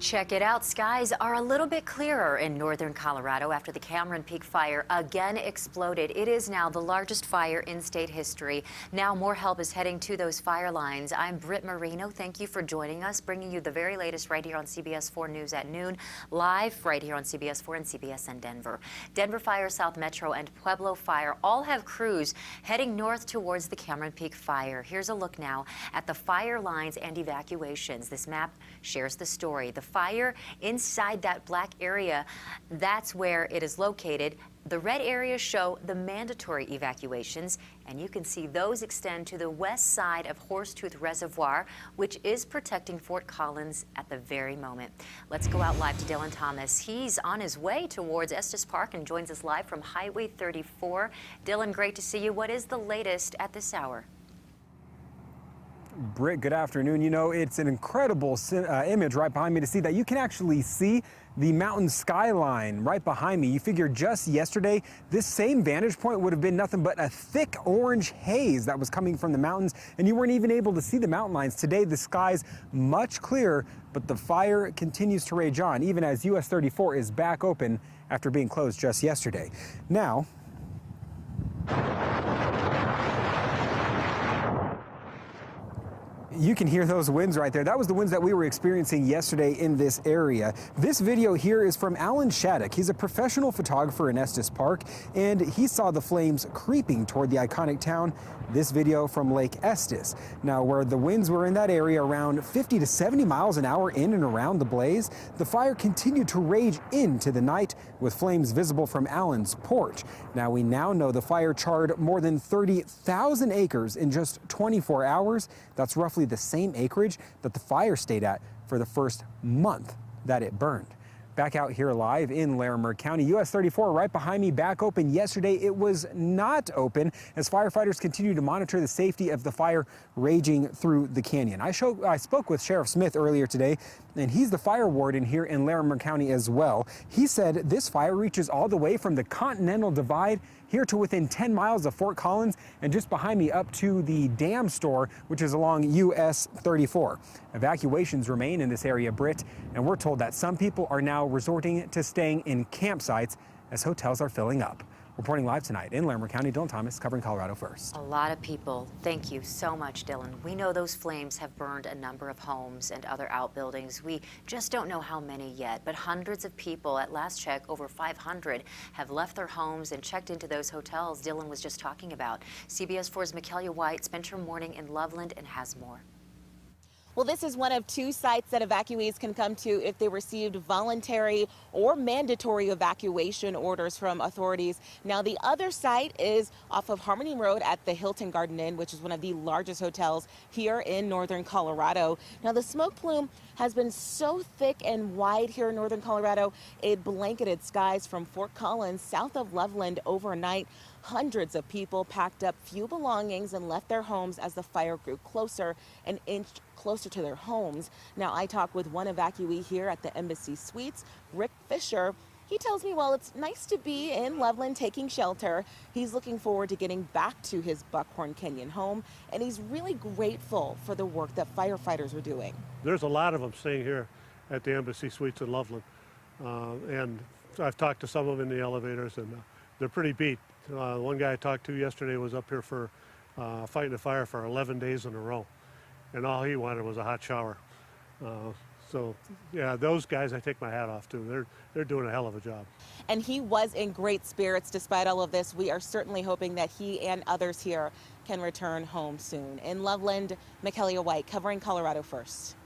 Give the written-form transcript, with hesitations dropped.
Check it out. Skies are a little bit clearer in northern Colorado after the Cameron Peak fire again exploded. It is now the largest fire in state history. Now more help is heading to those fire lines. I'm Britt Marino. Thank you for joining us, bringing you the very latest right here on CBS 4 News at noon, live right here on CBS 4 and CBS Denver. Denver Fire, South Metro, and Pueblo Fire all have crews heading north towards the Cameron Peak fire. Here's a look now at the fire lines and evacuations. This map shares the story. The fire inside that black area, that's where it is located. The red areas show the mandatory evacuations, and you can see those extend to the west side of Horsetooth Reservoir, which is protecting Fort Collins at the very moment. Let's go out live to Dillon Thomas. He's on his way towards Estes Park and joins us live from Highway 34. Dillon, great to see you. What is the latest at this hour? Britt, good afternoon. You know, it's an incredible image right behind me to see that you can actually see the mountain skyline right behind me. You figure just yesterday, this same vantage point would have been nothing but a thick orange haze that was coming from the mountains, and you weren't even able to see the mountain lines. Today, the sky's much clearer, but the fire continues to rage on, even as US 34 is back open after being closed just yesterday. Now, you can hear those winds right there. That was the winds that we were experiencing yesterday in this area. This video here is from Alan Shattuck. He's a professional photographer in Estes Park, and he saw the flames creeping toward the iconic town. This video from Lake Estes. Now, where the winds were in that area around 50 to 70 miles an hour in and around the blaze, the fire continued to rage into the night with flames visible from Alan's porch. Now, we now know the fire charred more than 30,000 acres in just 24 hours. That's roughly the same acreage that the fire stayed at for the first month that it burned. Back out here live in Larimer County, US 34 right behind me, back open. Yesterday it was not open as firefighters continue to monitor the safety of the fire raging through the canyon. I spoke with Sheriff Smith earlier today, and he's the fire warden here in Larimer County as well. He said this fire reaches all the way from the Continental Divide here to within 10 miles of Fort Collins, and just behind me up to the dam store, which is along US 34. Evacuations remain in this area, Britt, and we're told that some people are now resorting to staying in campsites as hotels are filling up. Reporting live tonight in Larimer County, Dillon Thomas, covering Colorado First. A lot of people. Thank you so much, Dillon. We know those flames have burned a number of homes and other outbuildings. We just don't know how many yet, but hundreds of people, at last check, over 500, have left their homes and checked into those hotels Dillon was just talking about. CBS 4's Mekialaya White spent her morning in Loveland and has more. Well, this is one of two sites that evacuees can come to if they received voluntary or mandatory evacuation orders from authorities. Now, the other site is off of Harmony Road at the Hilton Garden Inn, which is one of the largest hotels here in northern Colorado. Now, the smoke plume has been so thick and wide here in northern Colorado, it blanketed skies from Fort Collins south of Loveland overnight. Hundreds of people packed up few belongings and left their homes as the fire grew closer and inched closer to their homes. Now, I talked with one evacuee here at the Embassy Suites, Rick Fisher. He tells me while it's nice to be in Loveland taking shelter, he's looking forward to getting back to his Buckhorn Canyon home, and he's really grateful for the work that firefighters are doing. There's a lot of them staying here at the Embassy Suites in Loveland, and I've talked to some of them in the elevators, and they're pretty beat. One guy I talked to yesterday was up here for fighting a fire for 11 days in a row, and all he wanted was a hot shower. So, yeah, those guys I take my hat off to. They're doing a hell of a job. And he was in great spirits despite all of this. We are certainly hoping that he and others here can return home soon. In Loveland, Mekialaya White, covering Colorado First.